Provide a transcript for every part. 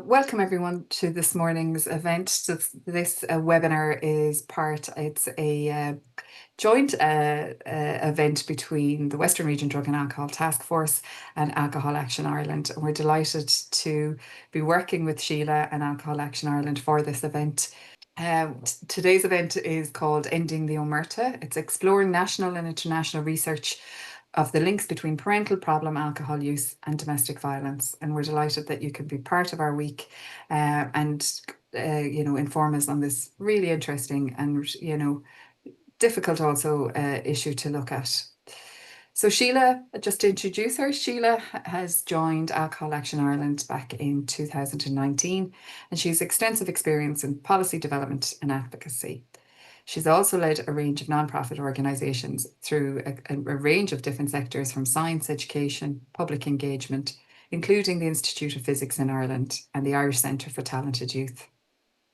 Welcome everyone to this morning's event. This webinar is it's a joint event between the Western Region Drug and Alcohol Task Force and Alcohol Action Ireland. And we're delighted to be working with Sheila and Alcohol Action Ireland for this event. Today's event is called Ending the Omerta. It's exploring national and international research of the links between parental problem alcohol use and domestic violence. And we're delighted that you can be part of our week and inform us on this really interesting and difficult also issue to look at. So Sheila, just to introduce her, Sheila has joined Alcohol Action Ireland back in 2019, and she has extensive experience in policy development and advocacy. She's also led a range of nonprofit organisations through a range of different sectors, from science education, public engagement, including the Institute of Physics in Ireland and the Irish Centre for Talented Youth.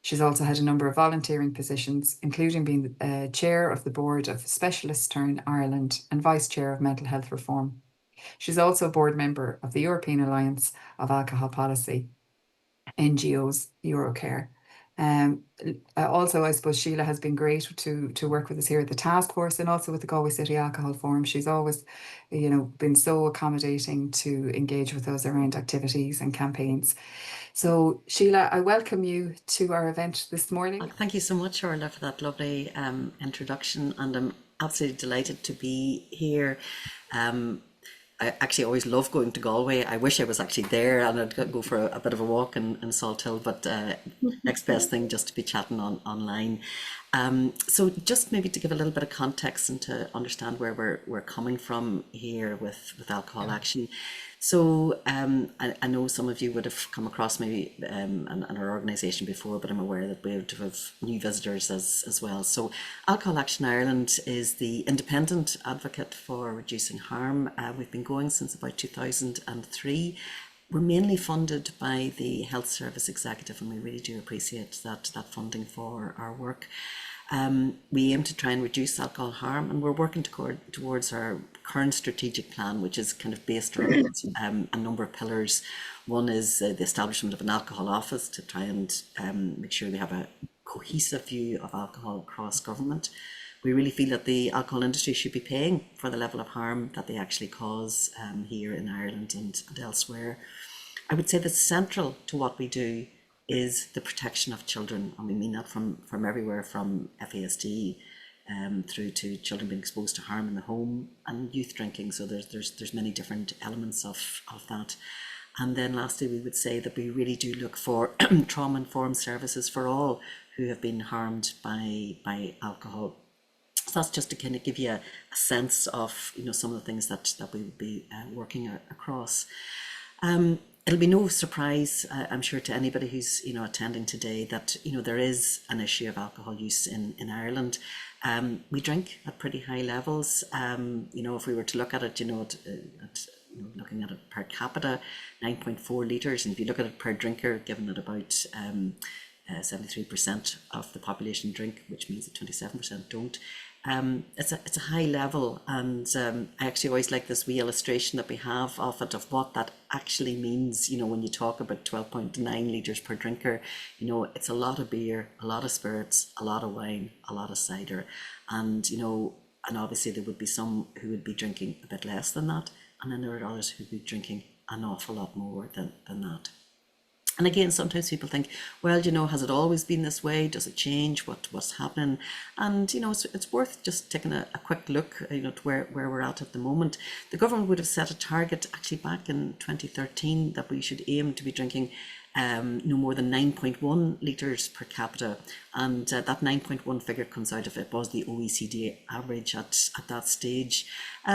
She's also had a number of volunteering positions, including being chair of the board of Specialist Turn Ireland and vice chair of mental health reform. She's also a board member of the European Alliance of Alcohol Policy, NGOs, Eurocare. Also, I suppose Sheila has been great to work with us here at the task force and also with the Galway City Alcohol Forum. She's always, been so accommodating to engage with us around activities and campaigns. So Sheila, I welcome you to our event this morning. Thank you so much, Orla, for that lovely introduction, and I'm absolutely delighted to be here. I actually always love going to Galway. I wish I was actually there and I'd go for a bit of a walk in Salt Hill, but next best thing just to be chatting online. So just maybe to give a little bit of context and to understand where we're coming from here with Alcohol Action. So I know some of you would have come across maybe and our organisation before, but I'm aware that we would have new visitors as well. So Alcohol Action Ireland is the independent advocate for reducing harm. We've been going since about 2003. We're mainly funded by the Health Service Executive, and we really do appreciate that funding for our work. We aim to try and reduce alcohol harm, and we're working towards our current strategic plan, which is kind of based around a number of pillars. One is the establishment of an alcohol office to try and make sure we have a cohesive view of alcohol across government. We really feel that the alcohol industry should be paying for the level of harm that they actually cause here in Ireland and elsewhere. I would say that central to what we do is the protection of children, and we mean that from everywhere from FASD through to children being exposed to harm in the home and youth drinking. So there's many different elements of that. And then lastly, we would say that we really do look for trauma-informed services for all who have been harmed by alcohol. So that's just to kind of give you a sense of some of the things that we would be working across. It'll be no surprise, I'm sure, to anybody who's attending today that there is an issue of alcohol use in Ireland. We drink at pretty high levels. If we were to look at it, looking at it per capita, 9.4 litres, and if you look at it per drinker, given that about 73% of the population drink, which means that 27% don't. It's a high level, and I actually always like this wee illustration that we have of it, of what that actually means. When you talk about 12.9 litres per drinker, it's a lot of beer, a lot of spirits, a lot of wine, a lot of cider, and and obviously there would be some who would be drinking a bit less than that, and then there are others who would be drinking an awful lot more than that. And again, sometimes people think, well, has it always been this way? Does it change? What's happening? And, it's worth just taking a quick look, to where we're at the moment. The government would have set a target actually back in 2013 that we should aim to be drinking no more than 9.1 litres per capita. And that 9.1 figure comes out of it was the OECD average at that stage.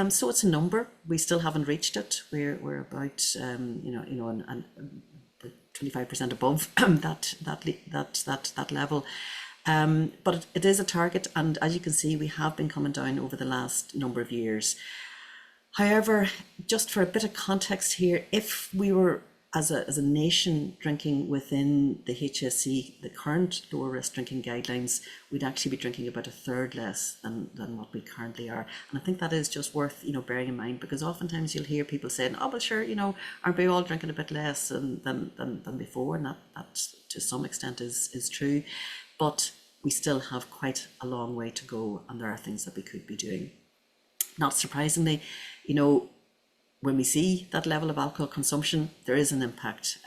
So it's a number. We still haven't reached it. We're about, 25% above that level, but it is a target, and as you can see, we have been coming down over the last number of years. However, just for a bit of context here, if we were as a nation drinking within the HSE, the current lower risk drinking guidelines, we'd actually be drinking about a third less than what we currently are. And I think that is just worth, bearing in mind, because oftentimes you'll hear people saying, oh, well, sure, aren't we all drinking a bit less than before? And that to some extent is true. But we still have quite a long way to go, and there are things that we could be doing. Not surprisingly, when we see that level of alcohol consumption, there is an impact,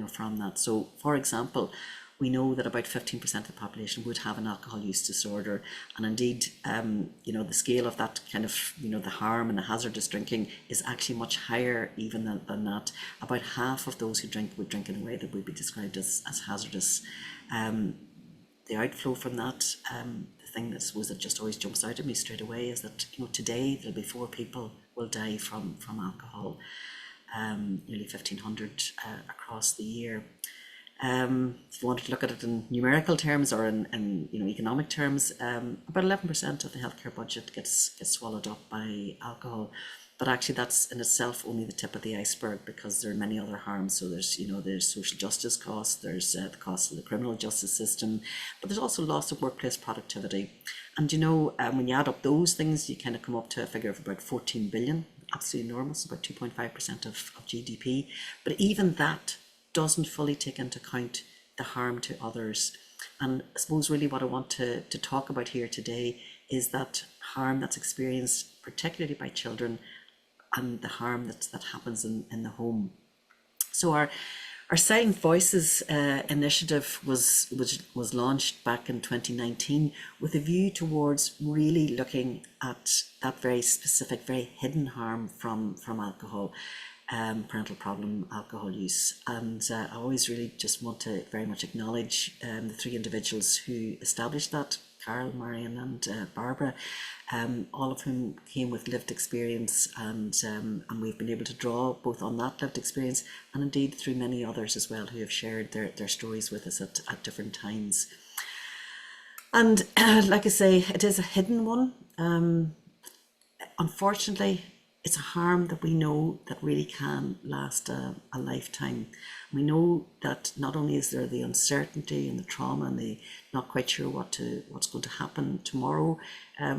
from that. So, for example, we know that about 15% of the population would have an alcohol use disorder, and indeed, the scale of that kind of, the harm and the hazardous drinking is actually much higher even than that. About half of those who drink would drink in a way that would be described as hazardous. The outflow from that, the thing that just always jumps out at me straight away is that today there'll be 4 people will die from alcohol, nearly 1,500 across the year. If you wanted to look at it in numerical terms or in economic terms, about 11% of the healthcare budget gets swallowed up by alcohol. But actually, that's in itself only the tip of the iceberg, because there are many other harms. So there's social justice costs, there's the cost of the criminal justice system, but there's also loss of workplace productivity. And when you add up those things, you kind of come up to a figure of about 14 billion, absolutely enormous, about 2.5% of GDP. But even that doesn't fully take into account the harm to others. And I suppose really what I want to talk about here today is that harm that's experienced particularly by children, and the harm that happens in the home. So our Silent Voices initiative was launched back in 2019 with a view towards really looking at that very specific, very hidden harm from alcohol, parental problem, alcohol use. And I always really just want to very much acknowledge the 3 individuals who established that, Carol, Marion and Barbara, all of whom came with lived experience, and we've been able to draw both on that lived experience and indeed through many others as well who have shared their stories with us at different times. And like I say, it is a hidden one. Unfortunately, it's a harm that we know that really can last a lifetime. We know that not only is there the uncertainty and the trauma and the not quite sure what's going to happen tomorrow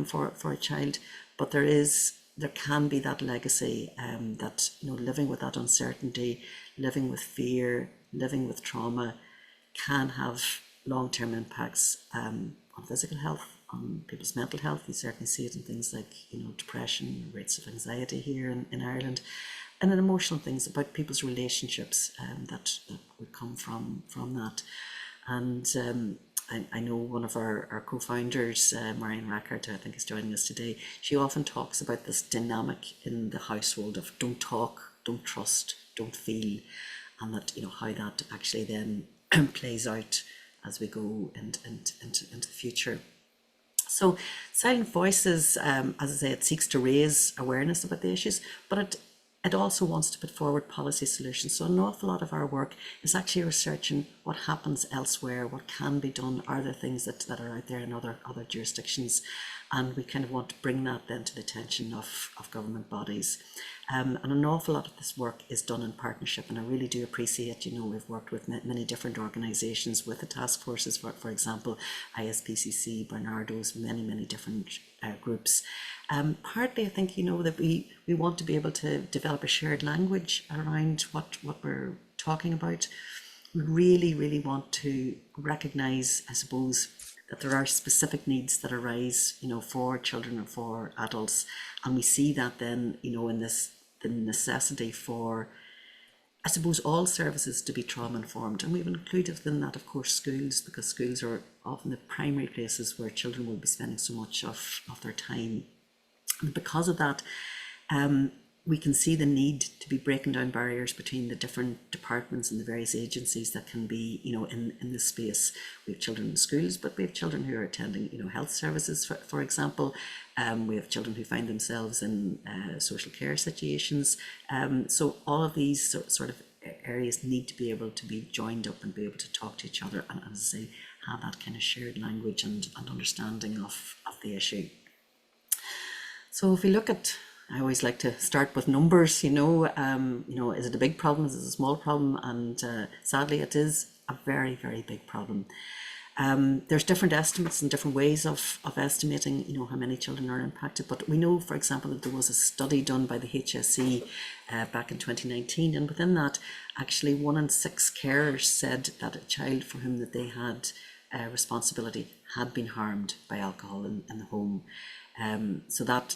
for a child, but there can be that legacy that living with that uncertainty, living with fear, living with trauma can have long-term impacts on physical health, on people's mental health. You certainly see it in things like depression, rates of anxiety here in Ireland, and in emotional things about people's relationships that would come from that. And I know one of our co-founders, Marion Rackert, I think is joining us today. She often talks about this dynamic in the household of don't talk, don't trust, don't feel, and that how that actually then plays out as we go into the future. So Silent Voices, as I say, it seeks to raise awareness about the issues, but it also wants to put forward policy solutions. So an awful lot of our work is actually researching what happens elsewhere, what can be done, are there things that are out there in other jurisdictions, and we kind of want to bring that then to the attention of government bodies. And an awful lot of this work is done in partnership, and I really do appreciate, we've worked with many different organisations, with the task forces, for example, ISPCC, Barnardo's, many different groups. Partly I think, that we want to be able to develop a shared language around what we're talking about. We really want to recognise, I suppose, that there are specific needs that arise, for children and for adults. And we see that then, in the necessity for, I suppose, all services to be trauma informed. And we've included within that, of course, schools, because schools are often the primary places where children will be spending so much of their time. And because of that, we can see the need to be breaking down barriers between the different departments and the various agencies that can be, in this space. We have children in schools, but we have children who are attending, health services, for example. We have children who find themselves in social care situations. So all of these sort of areas need to be able to be joined up and be able to talk to each other, and as I say, have that kind of shared language and understanding of the issue. So if we look at I always like to start with numbers, is it a big problem? Is it a small problem? And sadly, it is a very, very big problem. There's different estimates and different ways of estimating, how many children are impacted. But we know, for example, that there was a study done by the HSE back in 2019, and within that, actually 1 in 6 carers said that a child for whom that they had responsibility had been harmed by alcohol in the home. So that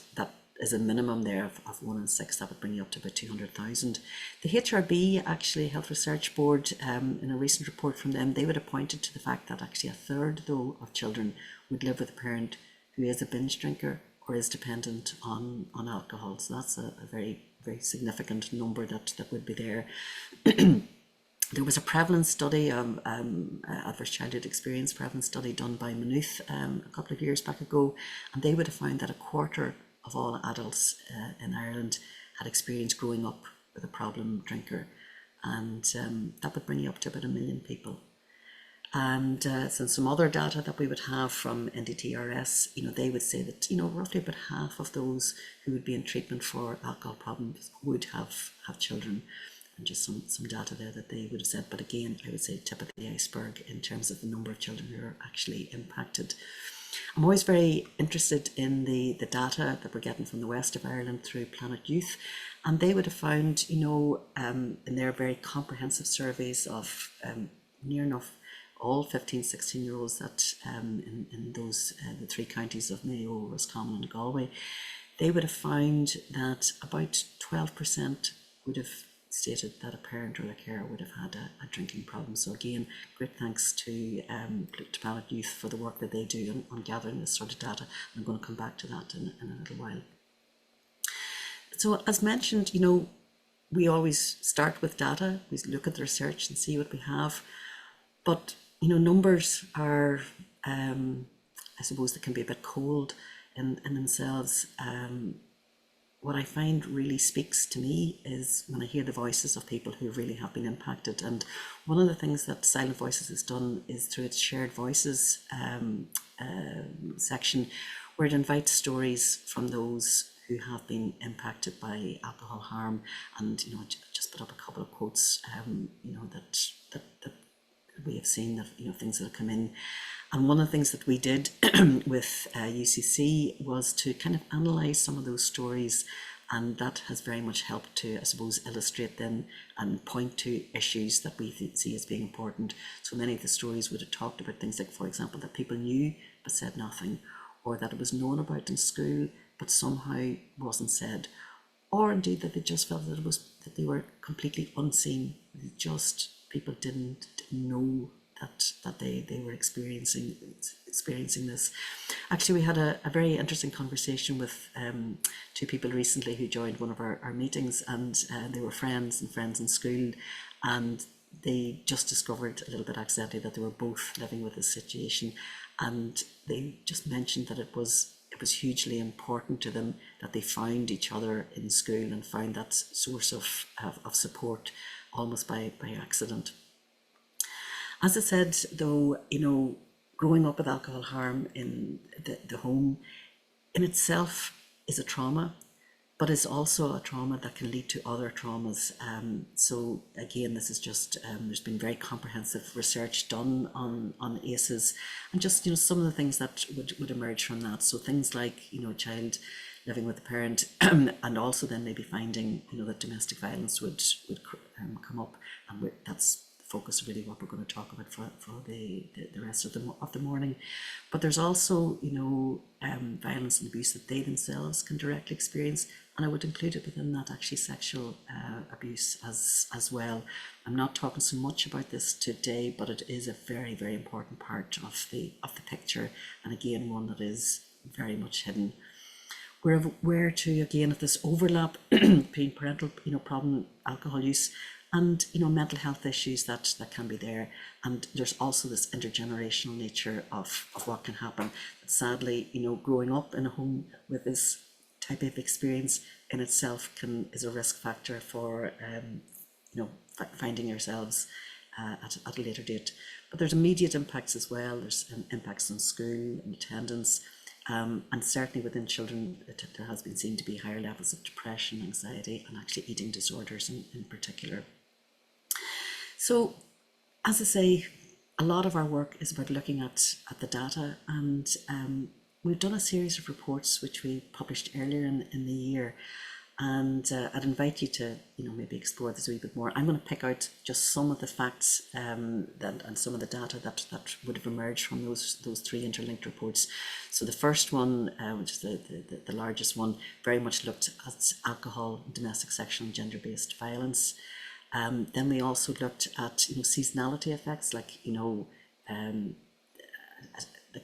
is a minimum there of 1 in 6. That would bring you up to about 200,000. The HRB, actually, Health Research Board, in a recent report from them, they would have pointed to the fact that actually a third, though, of children would live with a parent who is a binge drinker or is dependent on alcohol. So that's a very, very significant number that would be there. There was a prevalence study, adverse childhood experience prevalence study done by Maynooth a couple of years back ago, and they would have found that a quarter of all adults in Ireland had experienced growing up with a problem drinker, and that would bring you up to about 1 million people. And some other data that we would have from NDTRS, they would say that roughly about half of those who would be in treatment for alcohol problems would have children. And just some data there that they would have said. But again, I would say tip of the iceberg in terms of the number of children who are actually impacted. I'm always very interested in the data that we're getting from the west of Ireland through Planet Youth. And they would have found, in their very comprehensive surveys of near enough all 15, 16-year-olds that in those, the 3 counties of Mayo, Roscommon and Galway, they would have found that about 12% would have stated that a parent or a carer would have had a drinking problem. So again, great thanks to Planet Youth for the work that they do on gathering this sort of data. I'm going to come back to that in a little while. So as mentioned, we always start with data. We look at the research and see what we have. But, numbers are, I suppose they can be a bit cold in themselves. What I find really speaks to me is when I hear the voices of people who really have been impacted. And one of the things that Silent Voices has done is through its Shared Voices section, where it invites stories from those who have been impacted by alcohol harm. And, just put up a couple of quotes, that we have seen, that, things that have come in. And one of the things that we did with UCC was to kind of analyse some of those stories, and that has very much helped to, I suppose, illustrate them and point to issues that we see as being important. So many of the stories would have talked about things like, for example, that people knew but said nothing, or that it was known about in school but somehow wasn't said, or indeed that they just felt that they were completely unseen. People didn't know that they were experiencing this. Actually, we had a very interesting conversation with 2 people recently who joined one of our meetings, and they were friends in school, and they just discovered a little bit accidentally that they were both living with this situation, and they just mentioned that it was hugely important to them that they found each other in school and found that source of support almost by accident. As I said, though, growing up with alcohol harm in the home in itself is a trauma, but is also a trauma that can lead to other traumas. So again, this is just, there's been very comprehensive research done on ACEs, and just, some of the things that would emerge from that. So things like, a child living with a parent, and also then maybe finding, that domestic violence would come up, and that's focus really what we're going to talk about for the rest of the morning. But there's also violence and abuse that they themselves can directly experience, and I would include it within that actually sexual abuse as well. I'm not talking so much about this today, but it is a very, very important part of the picture, and again one that is very much hidden. We're aware too again of this overlap between parental problem alcohol use and mental health issues that can be there, and there's also this intergenerational nature of what can happen. But sadly, growing up in a home with this type of experience in itself is a risk factor for finding yourselves at a later date. But there's immediate impacts as well. There's impacts on school and attendance, And certainly within children, there has been seen to be higher levels of depression, anxiety, and actually eating disorders in particular. So, as I say, a lot of our work is about looking at the data, and we've done a series of reports which we published earlier in the year, and I'd invite you to maybe explore this a wee bit more. I'm going to pick out just some of the facts and some of the data that would have emerged from those three interlinked reports. So the first one, which is the largest one, very much looked at alcohol, domestic, sexual and gender-based violence. Then we also looked at seasonality effects, like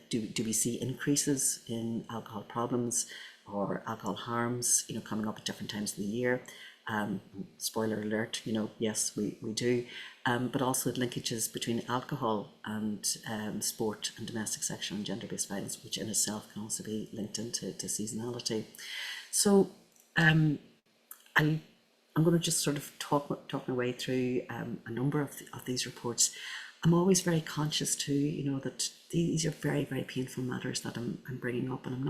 do we see increases in alcohol problems or alcohol harms coming up at different times of the year. Spoiler alert, yes, we do. But also linkages between alcohol and sport and domestic, sexual and gender-based violence, which in itself can also be linked into seasonality. So I'm going to just sort of talk my way through a number of these reports. I'm always very conscious too, that these are very, very painful matters that I'm bringing up, and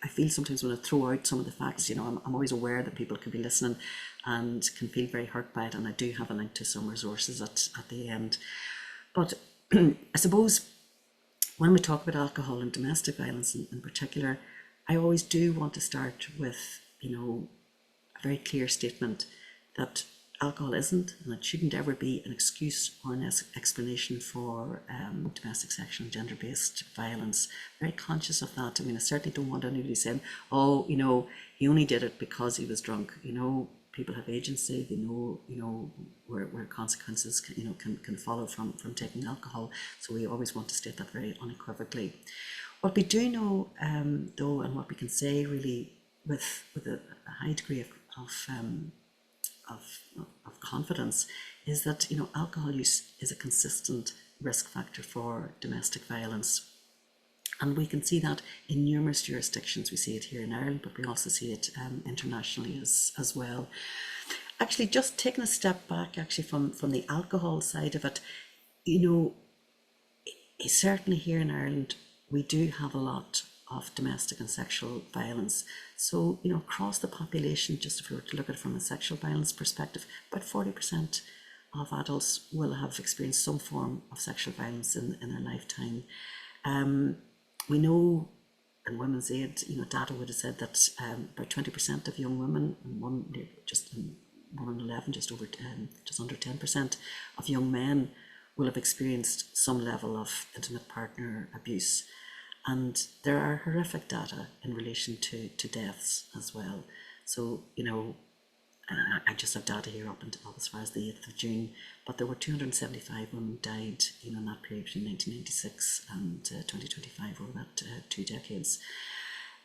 I feel sometimes when I throw out some of the facts, I'm always aware that people could be listening and can feel very hurt by it, and I do have a link to some resources at the end. But I suppose when we talk about alcohol and domestic violence in particular, I always do want to start with, a very clear statement that alcohol isn't, and it shouldn't ever be, an excuse or an explanation for domestic, sexual and gender-based violence. Very conscious of that. I mean, I certainly don't want anybody saying, oh, he only did it because he was drunk. People have agency. They know, where consequences can follow from taking alcohol. So we always want to state that very unequivocally. What we do know, though, and what we can say really with a high degree of confidence, is that alcohol use is a consistent risk factor for domestic violence, and we can see that in numerous jurisdictions. We see it here in Ireland, but we also see it internationally as well. Actually, just taking a step back, actually from the alcohol side of it, certainly here in Ireland we do have a lot of domestic and sexual violence. So, across the population, just if we were to look at it from a sexual violence perspective, about 40% of adults will have experienced some form of sexual violence in their lifetime. We know in Women's Aid, data would have said that about 20% of young women, and one in 11, just under 10% of young men will have experienced some level of intimate partner abuse. And there are horrific data in relation to deaths as well. So, I just have data here up as far as the 8th of June, but there were 275 women died, in that period between 1996 and 2025, over that 2 decades.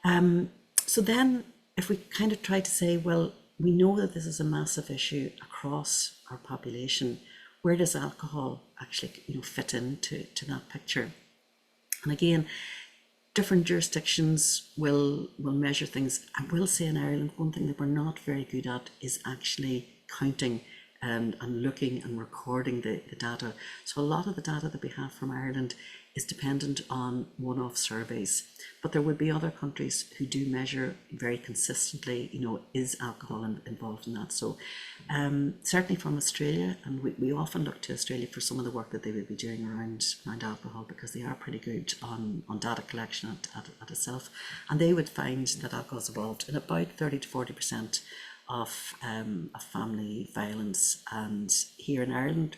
So then, if we kind of try to say, well, we know that this is a massive issue across our population, where does alcohol actually, fit into that picture? And again, different jurisdictions will measure things. I will say in Ireland, one thing that we're not very good at is actually counting and looking and recording the data. So a lot of the data that we have from Ireland is dependent on one-off surveys, but there would be other countries who do measure very consistently, is alcohol involved in that. So certainly from Australia, and we often look to Australia for some of the work that they would be doing around alcohol, because they are pretty good on data collection at itself, and they would find that alcohol is involved in about 30 to 40% of family violence. And here in Ireland,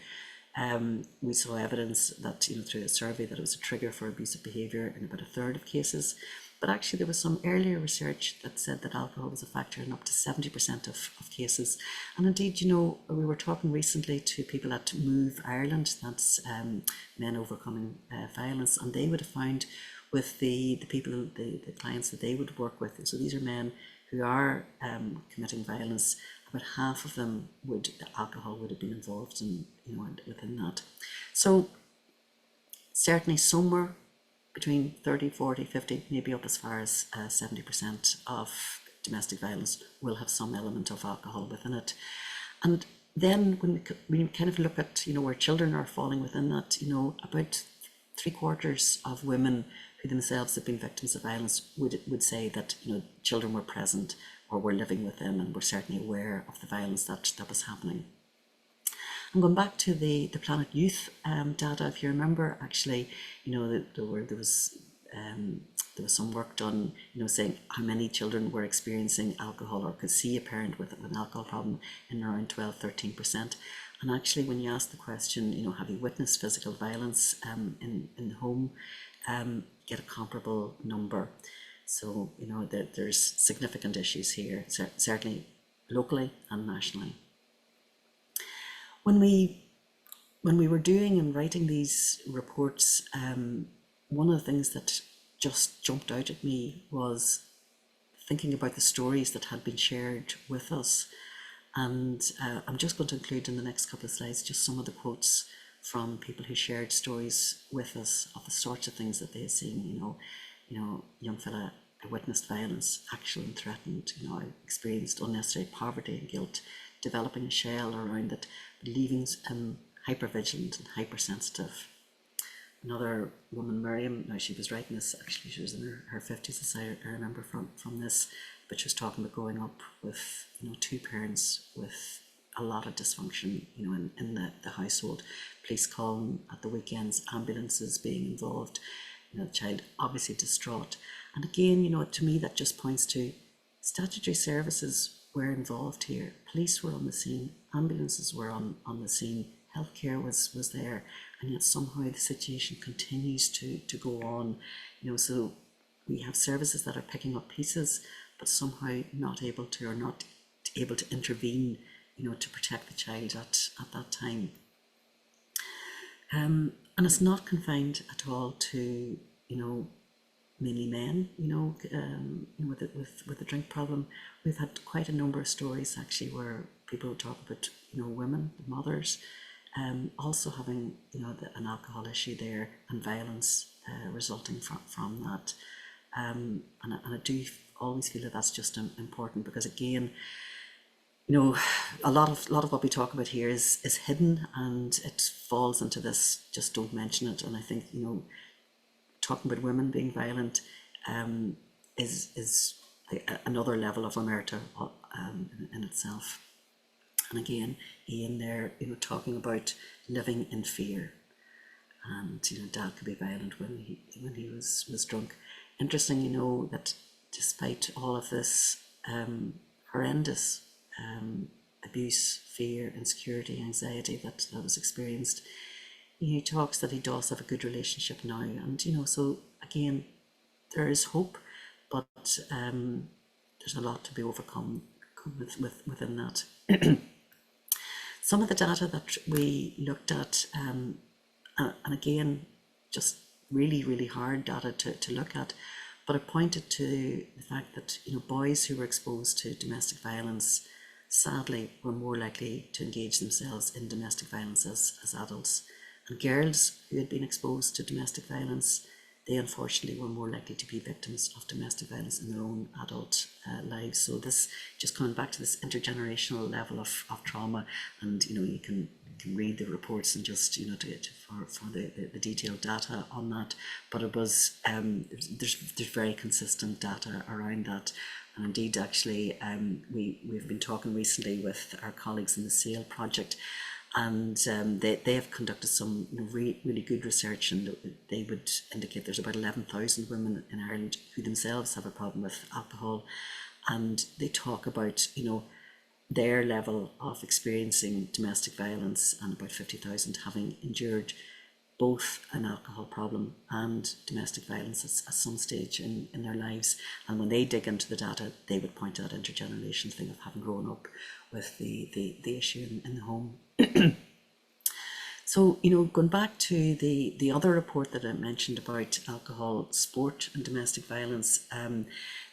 we saw evidence that, through a survey, that it was a trigger for abusive behaviour in about a third of cases. But actually there was some earlier research that said that alcohol was a factor in up to 70% of cases. And indeed, we were talking recently to people at Move Ireland, that's Men Overcoming Violence, and they would have found with the people, the clients that they would work with, so these are men who are committing violence, about half of them alcohol would have been involved in, within that. So certainly somewhere between 30, 40, 50, maybe up as far as 70% of domestic violence will have some element of alcohol within it. And then when we kind of look at, where children are falling within that, about 3/4 of women who themselves have been victims of violence would say that, you know, children were present or were living with them and were certainly aware of the violence that was happening. I'm going back to the Planet Youth data. If you remember, actually, you know, there was some work done, you know, saying how many children were experiencing alcohol or could see a parent with an alcohol problem in around 12-13%. And actually, when you ask the question, you know, have you witnessed physical violence in the home, get a comparable number. So, you know, there's significant issues here, certainly locally and nationally. When we were doing and writing these reports, one of the things that just jumped out at me was thinking about the stories that had been shared with us. And I'm just going to include in the next couple of slides just some of the quotes from people who shared stories with us of the sorts of things that they had seen. You know, young fella, I witnessed violence, actual and threatened. You know, I experienced unnecessary poverty and guilt, developing a shell around it, leaving hypervigilant and hypersensitive. Another woman, Miriam, now she was writing this, actually she was in her 50s, as I remember from this, but she was talking about growing up with, you know, two parents with a lot of dysfunction, you know, in the household, police calling at the weekends, ambulances being involved, you know, the child obviously distraught. And again, you know, to me that just points to statutory services were involved here. Police were on the scene, ambulances were on the scene, healthcare was there, and yet somehow the situation continues to go on. You know, so we have services that are picking up pieces, but somehow not able to intervene, you know, to protect the child at that time. And it's not confined at all to, you know, mainly men, you know, with the drink problem. We've had quite a number of stories actually where people talk about, you know, women, mothers, also having, you know, an alcohol issue there and violence resulting from that. And I do always feel that that's just important, because again, you know, a lot of what we talk about here is hidden, and it falls into this just don't mention it. And I think, you know, talking about women being violent is another level of omerta in itself. And again, Ian there, you know, talking about living in fear, and, you know, dad could be violent when he was drunk. Interesting, you know, that despite all of this horrendous abuse, fear, insecurity, anxiety that was experienced, he talks that he does have a good relationship now. And, you know, so again, there is hope, but there's a lot to be overcome within that. Some of the data that we looked at, and again, just really hard data to look at, but it pointed to the fact that, you know, boys who were exposed to domestic violence sadly were more likely to engage themselves in domestic violence as adults. And girls who had been exposed to domestic violence, they unfortunately were more likely to be victims of domestic violence in their own adult lives. So this, just coming back to this intergenerational level of trauma, and, you know, you can read the reports and just, you know, for the detailed data on that. But it was there's very consistent data around that. And indeed, actually, we've been talking recently with our colleagues in the SAIL project, and they have conducted some, you know, really good research, and they would indicate there's about 11,000 women in Ireland who themselves have a problem with alcohol, and they talk about, you know, their level of experiencing domestic violence, and about 50,000 having endured both an alcohol problem and domestic violence at some stage in their lives. And when they dig into the data, they would point to that intergenerational thing of having grown up with the issue in the home. So, you know, going back to the other report that I mentioned about alcohol, sport and domestic violence,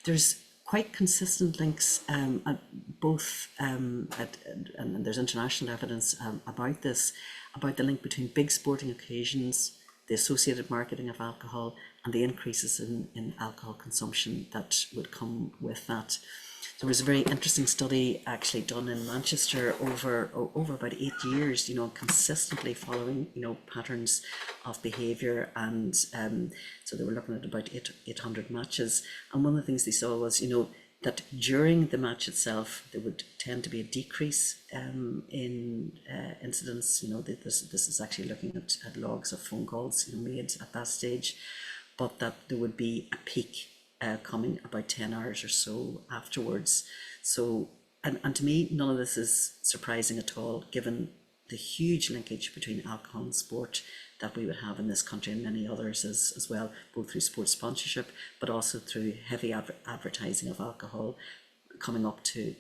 there's quite consistent links at both, and there's international evidence about this, about the link between big sporting occasions, the associated marketing of alcohol, and the increases in alcohol consumption that would come with that. There was a very interesting study actually done in Manchester over about 8 years, consistently following, patterns of behaviour, and so they were looking at about 800 matches, and one of the things they saw was, that during the match itself there would tend to be a decrease in incidents. This is actually looking at logs of phone calls made at that stage, but that there would be a peak coming about 10 hours or so afterwards. So, and to me, none of this is surprising at all, given the huge linkage between alcohol and sport that we would have in this country, and many others as well, both through sports sponsorship, but also through heavy advertising of alcohol coming up to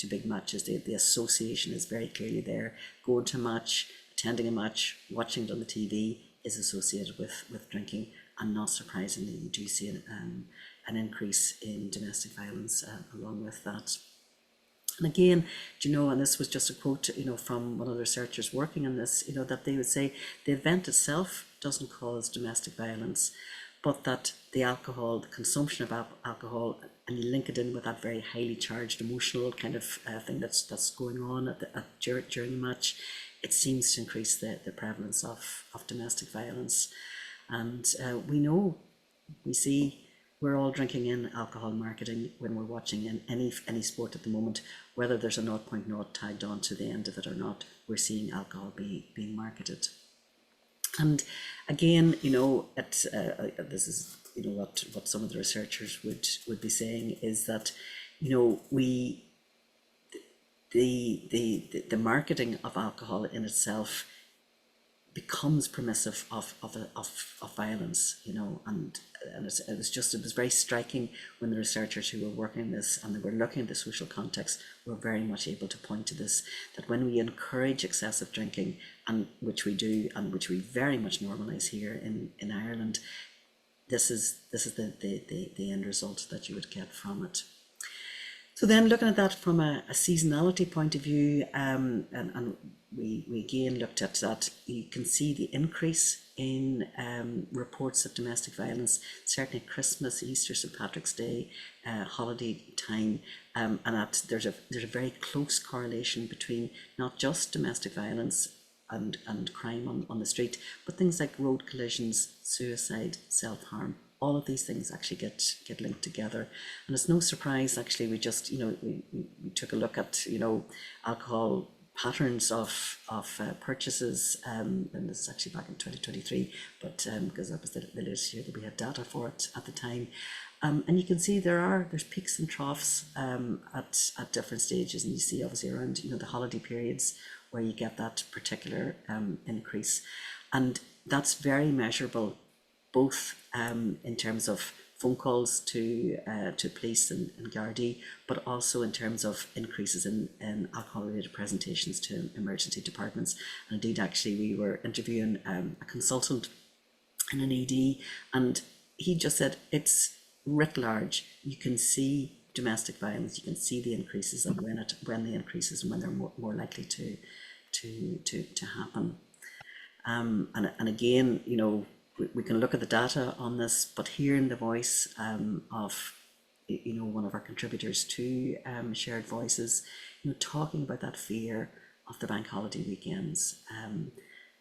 big matches. The association is very clearly there. Going to a match, attending a match, watching it on the TV is associated with drinking, and not surprisingly, you do see an increase in domestic violence along with that. And again, and this was just a quote, from one of the researchers working on this, that they would say the event itself doesn't cause domestic violence, but that the alcohol, the consumption of alcohol, and you link it in with that very highly charged emotional kind of thing that's going on during the match, it seems to increase the prevalence of domestic violence. And we see we're all drinking in alcohol marketing when we're watching in any sport at the moment, whether there's a 0.0 tagged on to the end of it or not. We're seeing alcohol being marketed. And again, this is what some of the researchers would be saying is that the marketing of alcohol in itself becomes permissive of violence, and it was very striking when the researchers who were working on this, and they were looking at the social context, were very much able to point to this, that when we encourage excessive drinking, and which we do, and which we very much normalise here in Ireland, this is the end result that you would get from it. So then, looking at that from a seasonality point of view, and we again looked at that, you can see the increase in reports of domestic violence, certainly at Christmas, Easter, St. Patrick's Day, holiday time, and that there's a very close correlation between not just domestic violence and crime on the street, but things like road collisions, suicide, self-harm. All of these things actually get linked together, and it's no surprise actually. We just we took a look at alcohol patterns of purchases, and this is actually back in 2023, but because that was the latest year that we had data for it at the time, and you can see there's peaks and troughs at different stages, and you see obviously around the holiday periods where you get that particular increase, and that's very measurable, both in terms of phone calls to police and Gardaí, but also in terms of increases in alcohol-related presentations to emergency departments. And indeed, actually, we were interviewing a consultant in an ED, and he just said it's writ large. You can see domestic violence, you can see the increases, and when the increases and when they're more likely to happen. And again, we can look at the data on this, but hearing the voice of one of our contributors to Shared Voices, talking about that fear of the bank holiday weekends,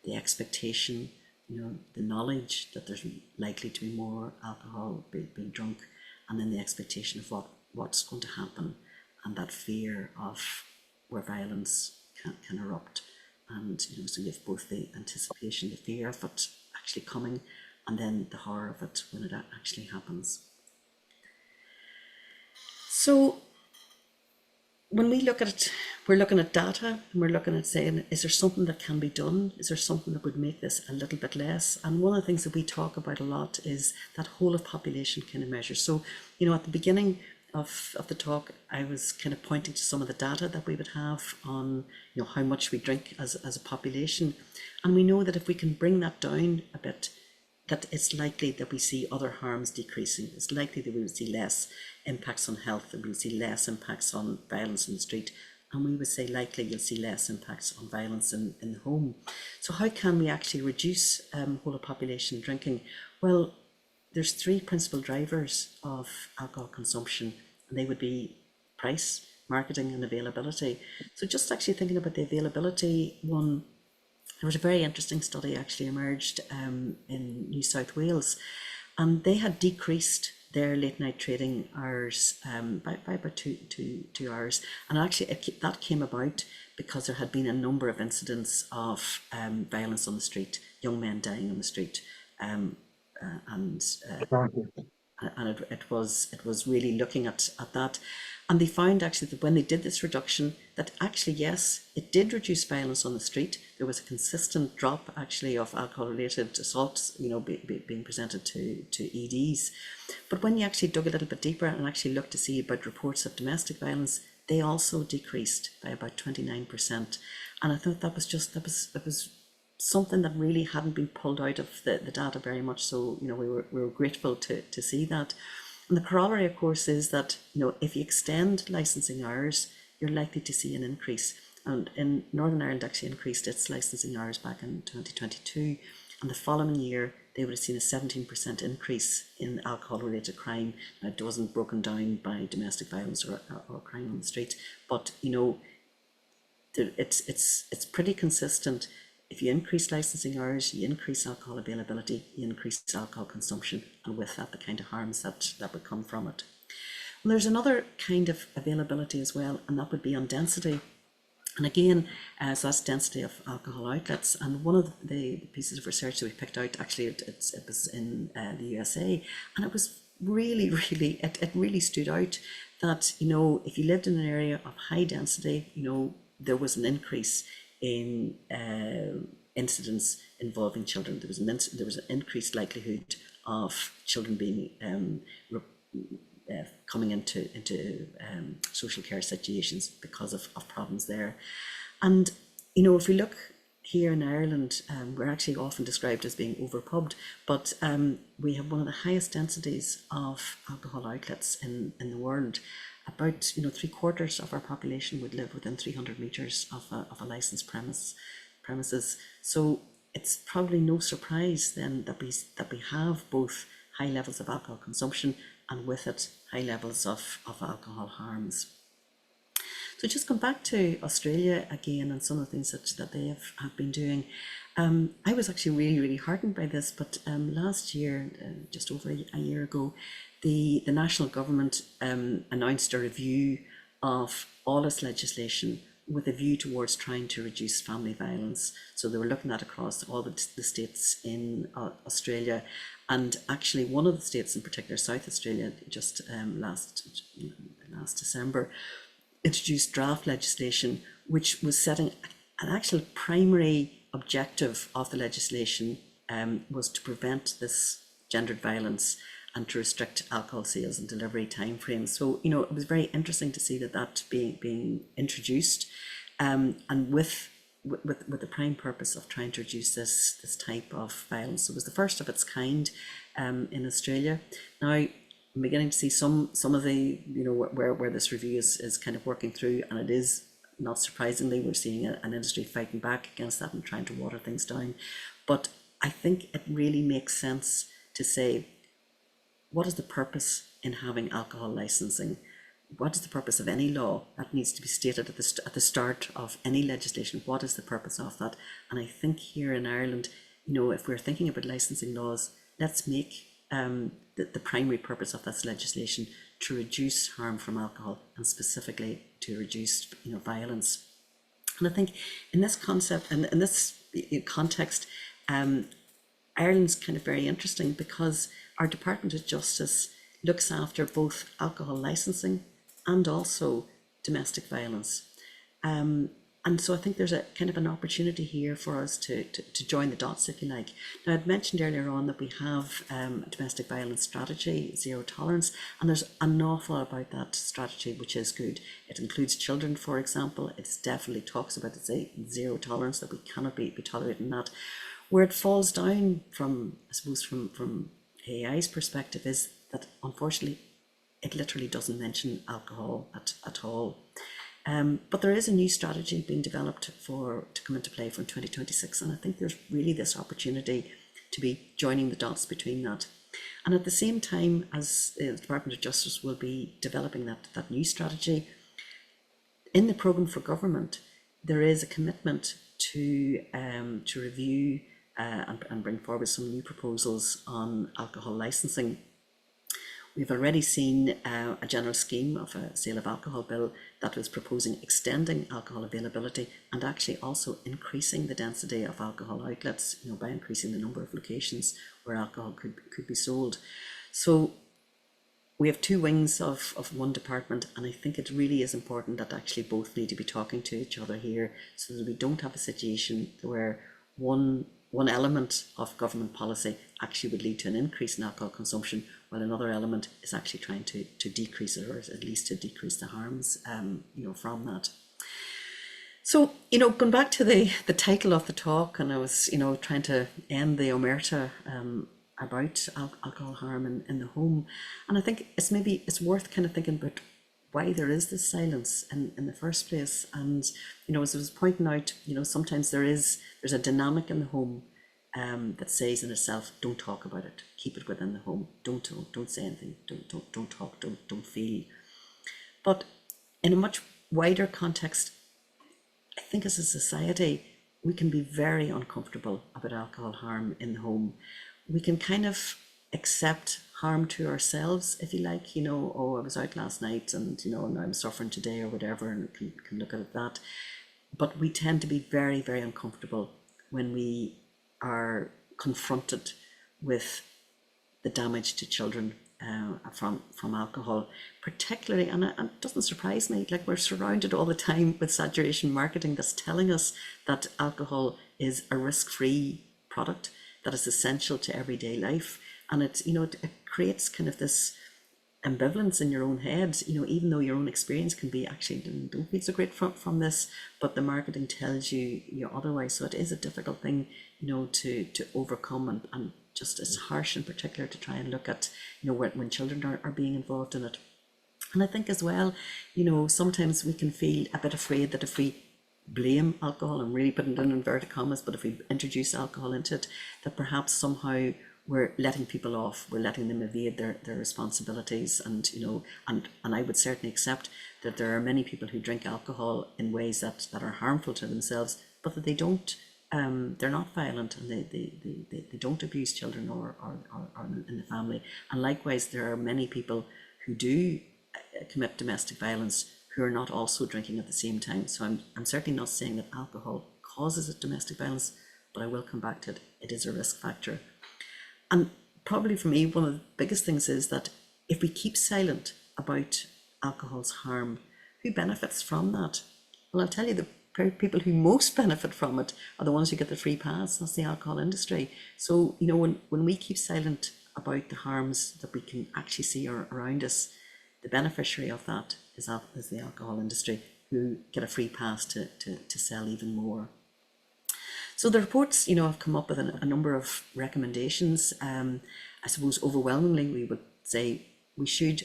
the expectation, the knowledge that there's likely to be more alcohol being drunk, and then the expectation of what's going to happen, and that fear of where violence can erupt. And so you have both the anticipation, the fear of it actually coming, and then the horror of it when it actually happens. So when we look at it, we're looking at data, and we're looking at saying, is there something that can be done? Is there something that would make this a little bit less? And one of the things that we talk about a lot is that whole of population kind of measure. So, at the beginning of the talk, I was kind of pointing to some of the data that we would have on how much we drink as a population, and we know that if we can bring that down a bit, that it's likely that we see other harms decreasing. It's likely that we would see less impacts on health, and we would see less impacts on violence in the street, and we would say likely you'll see less impacts on violence in the home. So how can we actually reduce whole of population drinking? Well, there's three principal drivers of alcohol consumption, and they would be price, marketing, and availability. So just actually thinking about the availability one, there was a very interesting study actually emerged in New South Wales, and they had decreased their late night trading hours by about 2 hours. And actually, that came about because there had been a number of incidents of violence on the street, young men dying on the street, and it was really looking at that, and they found actually that when they did this reduction, that actually yes, it did reduce violence on the street. There was a consistent drop actually of alcohol related assaults, being presented to EDs. But when you actually dug a little bit deeper and actually looked to see about reports of domestic violence, they also decreased by about 29%. And I thought that was something that really hadn't been pulled out of the data very much. So, we were grateful to see that. And the corollary, of course, is that, if you extend licensing hours, you're likely to see an increase. And in Northern Ireland actually increased its licensing hours back in 2022. And the following year, they would have seen a 17% increase in alcohol-related crime. Now, it wasn't broken down by domestic violence or crime on the street, but, it's pretty consistent. If you increase licensing hours, you increase alcohol availability, you increase alcohol consumption, and with that, the kind of harms that would come from it. Well, there's another kind of availability as well, and that would be on density. And again, so that's density of alcohol outlets. And one of the pieces of research that we picked out, actually, it was in the USA, and it was really, it really stood out that, if you lived in an area of high density, there was an increase in incidents involving children. There was an increased likelihood of children being coming into social care situations because of problems there. And if we look here in Ireland, we're actually often described as being overpubbed, but we have one of the highest densities of alcohol outlets in the world. About 3/4 of our population would live within 300 meters of a licensed premises. So it's probably no surprise then that we have both high levels of alcohol consumption and with it high levels of alcohol harms. So just come back to Australia again and some of the things that they have been doing. I was actually really, really heartened by this, but last year, just over a year ago, the national government announced a review of all its legislation with a view towards trying to reduce family violence. So they were looking at across all the states in Australia, and actually one of the states in particular, South Australia, just last December, introduced draft legislation which was setting an actual primary objective of the legislation was to prevent this gendered violence and to restrict alcohol sales and delivery timeframes. So, it was very interesting to see that being introduced, and with the prime purpose of trying to reduce this type of violence. So it was the first of its kind in Australia. Now, I'm beginning to see some of the, where this review is kind of working through, and it is, not surprisingly, we're seeing an industry fighting back against that and trying to water things down. But I think it really makes sense to say, what is the purpose in having alcohol licensing? What is the purpose of any law? That needs to be stated at the start of any legislation. What is the purpose of that? And I think here in Ireland, if we're thinking about licensing laws, let's make the primary purpose of this legislation to reduce harm from alcohol, and specifically to reduce violence. And I think in this concept and in this context, Ireland's kind of very interesting because our Department of Justice looks after both alcohol licensing and also domestic violence. And so I think there's a kind of an opportunity here for us to join the dots, if you like. Now, I'd mentioned earlier on that we have a domestic violence strategy, zero tolerance, and there's an awful lot about that strategy, which is good. It includes children, for example. It definitely talks about zero tolerance, that we cannot be tolerating that. Where it falls down from, I suppose, from AI's perspective, is that unfortunately it literally doesn't mention alcohol at all. But there is a new strategy being developed to come into play from 2026, and I think there's really this opportunity to be joining the dots between that. And at the same time as the Department of Justice will be developing that new strategy, in the programme for government, there is a commitment to review and bring forward some new proposals on alcohol licensing. We've already seen a general scheme of a sale of alcohol bill that was proposing extending alcohol availability and actually also increasing the density of alcohol outlets, by increasing the number of locations where alcohol could be sold. So we have two wings of one department, and I think it really is important that actually both need to be talking to each other here, so that we don't have a situation where one element of government policy actually would lead to an increase in alcohol consumption, while another element is actually trying to decrease it, or at least to decrease the harms from that. So, going back to the title of the talk, and I was, trying to end the omerta about alcohol harm in the home. And I think it's worth kind of thinking about why there is this silence in the first place. And, as I was pointing out, sometimes there's a dynamic in the home that says in itself, don't talk about it, keep it within the home, don't say anything, don't talk, don't feel. But in a much wider context, I think as a society, we can be very uncomfortable about alcohol harm in the home. We can kind of accept harm to ourselves, if you like, oh, I was out last night and, now I'm suffering today or whatever, and can look at that. But we tend to be very, very uncomfortable when we are confronted with the damage to children from alcohol, particularly, and it doesn't surprise me, like we're surrounded all the time with saturation marketing that's telling us that alcohol is a risk-free product that is essential to everyday life, and it creates kind of this ambivalence in your own head, even though your own experience can be actually don't feel so great from this, but the marketing tells you otherwise. So it is a difficult thing to overcome, and just it's harsh in particular to try and look at when children are being involved in it. And I think as well, sometimes we can feel a bit afraid that if we blame alcohol, I'm really putting it in inverted commas, but if we introduce alcohol into it, that perhaps somehow we're letting people off, we're letting them evade their responsibilities. And and I would certainly accept that there are many people who drink alcohol in ways that are harmful to themselves, but that they don't they're not violent, and they don't abuse children or in the family. And likewise, there are many people who do commit domestic violence who are not also drinking at the same time. So I'm certainly not saying that alcohol causes domestic violence, but I will come back to it. It is a risk factor. And probably for me, one of the biggest things is that if we keep silent about alcohol's harm, who benefits from that? Well, I'll tell you, the people who most benefit from it are the ones who get the free pass. That's the alcohol industry. So, when we keep silent about the harms that we can actually see around us, the beneficiary of that is the alcohol industry, who get a free pass to sell even more. So the reports, have come up with a number of recommendations. I suppose overwhelmingly we would say we should,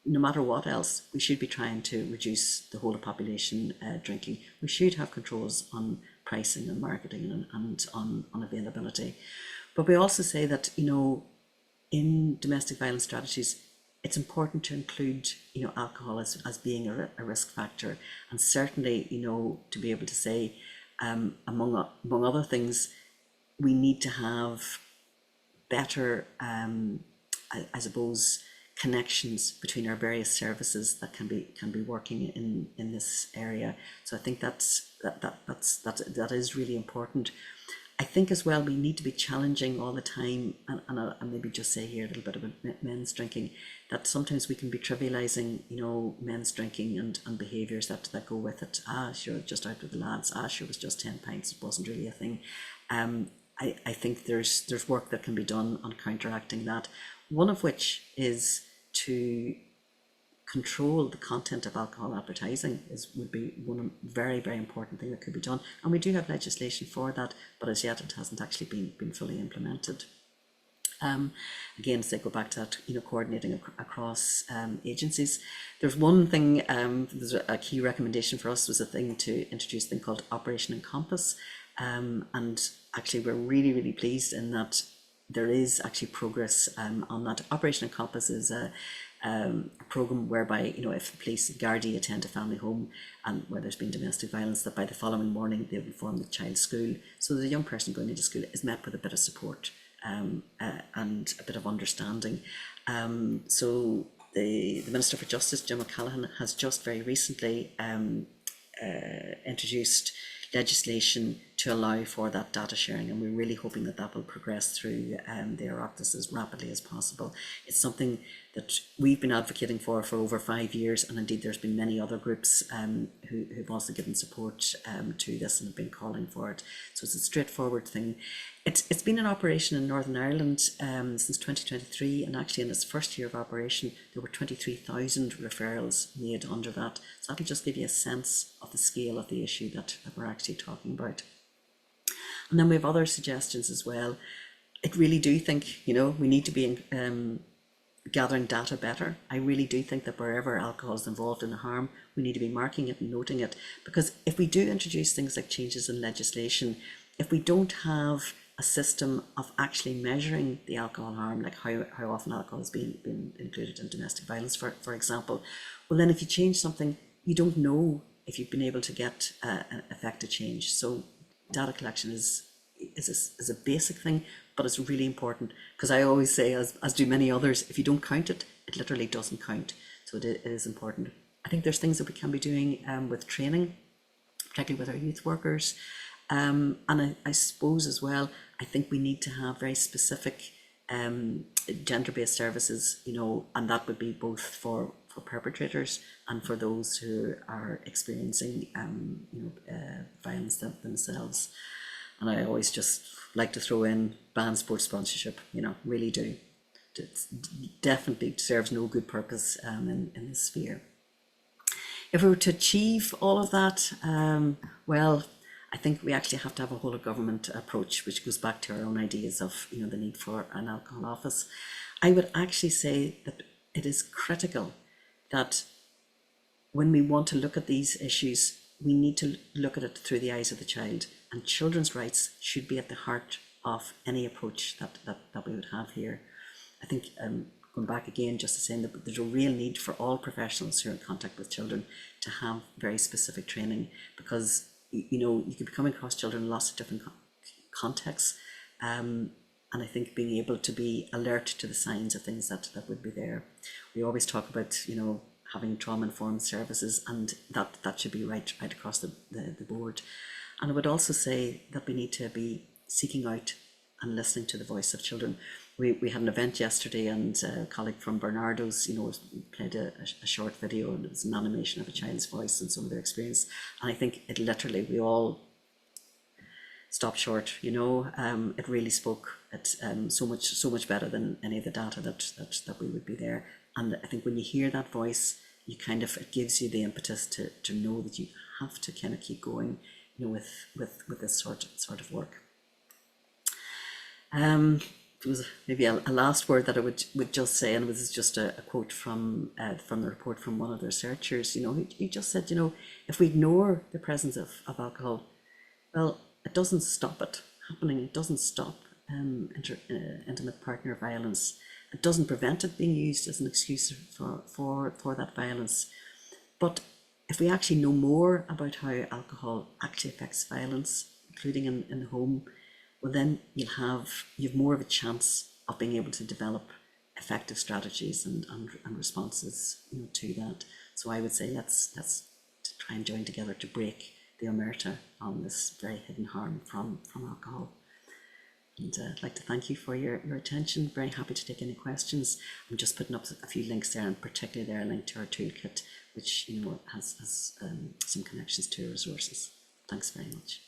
no matter what else, we should be trying to reduce the whole of population drinking. We should have controls on pricing and marketing and on availability. But we also say that, in domestic violence strategies, it's important to include, alcohol as being a risk factor. And certainly, to be able to say, among other things, we need to have better, I suppose, connections between our various services that can be working in this area. So I think that is really important. I think as well we need to be challenging all the time, and I'll maybe just say here a little bit about men's drinking, that sometimes we can be trivializing, men's drinking and behaviours that go with it. Sure, just out with the lads. Sure, it was just 10 pints. It wasn't really a thing. I think there's work that can be done on counteracting that. One of which is to control the content of alcohol advertising would be one very, very important thing that could be done. And we do have legislation for that, but as yet it hasn't actually been fully implemented. Again, as I go back to that, coordinating across agencies. There's one thing, there's a key recommendation for us was a thing to introduce a thing called Operation Encompass. And actually we're really, really pleased in that there is actually progress on that. Operation Encompass is a program whereby, if the police and Gardaí attend a family home and where there's been domestic violence, that by the following morning they'll inform the child's school. So the young person going into school is met with a bit of support and a bit of understanding. So the Minister for Justice, Jim O'Callaghan, has just very recently introduced legislation to allow for that data sharing, and we're really hoping that that will progress through the Oireachtas as rapidly as possible. It's something that we've been advocating for over 5 years, and indeed there's been many other groups who've also given support to this and have been calling for it. So it's a straightforward thing. It's been in operation in Northern Ireland since 2023, and actually in its first year of operation there were 23,000 referrals made under that. So that'll just give you a sense of the scale of the issue that we're actually talking about. And then we have other suggestions as well. I really do think, we need to be gathering data better. I really do think that wherever alcohol is involved in a harm, we need to be marking it and noting it. Because if we do introduce things like changes in legislation, if we don't have a system of actually measuring the alcohol harm, like how often alcohol has been included in domestic violence, for example, well then if you change something, you don't know if you've been able to get an effective change. So data collection is a basic thing, but it's really important, because I always say, as do many others, if you don't count it, it literally doesn't count. So it is important. I think there's things that we can be doing with training, particularly with our youth workers. And I suppose as well, I think we need to have very specific gender-based services, and that would be both for perpetrators and for those who are experiencing violence themselves. And I always just like to throw in ban sports sponsorship, really do. It definitely serves no good purpose in this sphere. If we were to achieve all of that, well, I think we actually have to have a whole of government approach, which goes back to our own ideas of the need for an alcohol office. I would actually say that it is critical that when we want to look at these issues, we need to look at it through the eyes of the child, and children's rights should be at the heart of any approach that we would have here. I think going back again, just to say that there's a real need for all professionals who are in contact with children to have very specific training, because you could be coming across children in lots of different contexts, and I think being able to be alert to the signs of things that would be there. We always talk about having trauma-informed services, and that should be right across the board. And I would also say that we need to be seeking out and listening to the voice of children. We had an event yesterday, and a colleague from Bernardo's, played a short video, and it was an animation of a child's voice and some of their experience. And I think it literally, we all stopped short. It really spoke. It's so much better than any of the data that we would be there. And I think when you hear that voice, it gives you the impetus to know that you have to kind of keep going, with this sort of work. There was maybe a last word that I would just say, and it was just a quote from the report from one of the researchers. He just said, if we ignore the presence of alcohol, well, it doesn't stop it happening. It doesn't stop intimate partner violence. It doesn't prevent it being used as an excuse for that violence. But if we actually know more about how alcohol actually affects violence, including in the home, well, then you have more of a chance of being able to develop effective strategies and responses to that. So I would say let's try and join together to break the omerta on this very hidden harm from alcohol. And I'd like to thank you for your attention. Very happy to take any questions. I'm just putting up a few links there, and particularly there a link to our toolkit, which has some connections to resources. Thanks very much.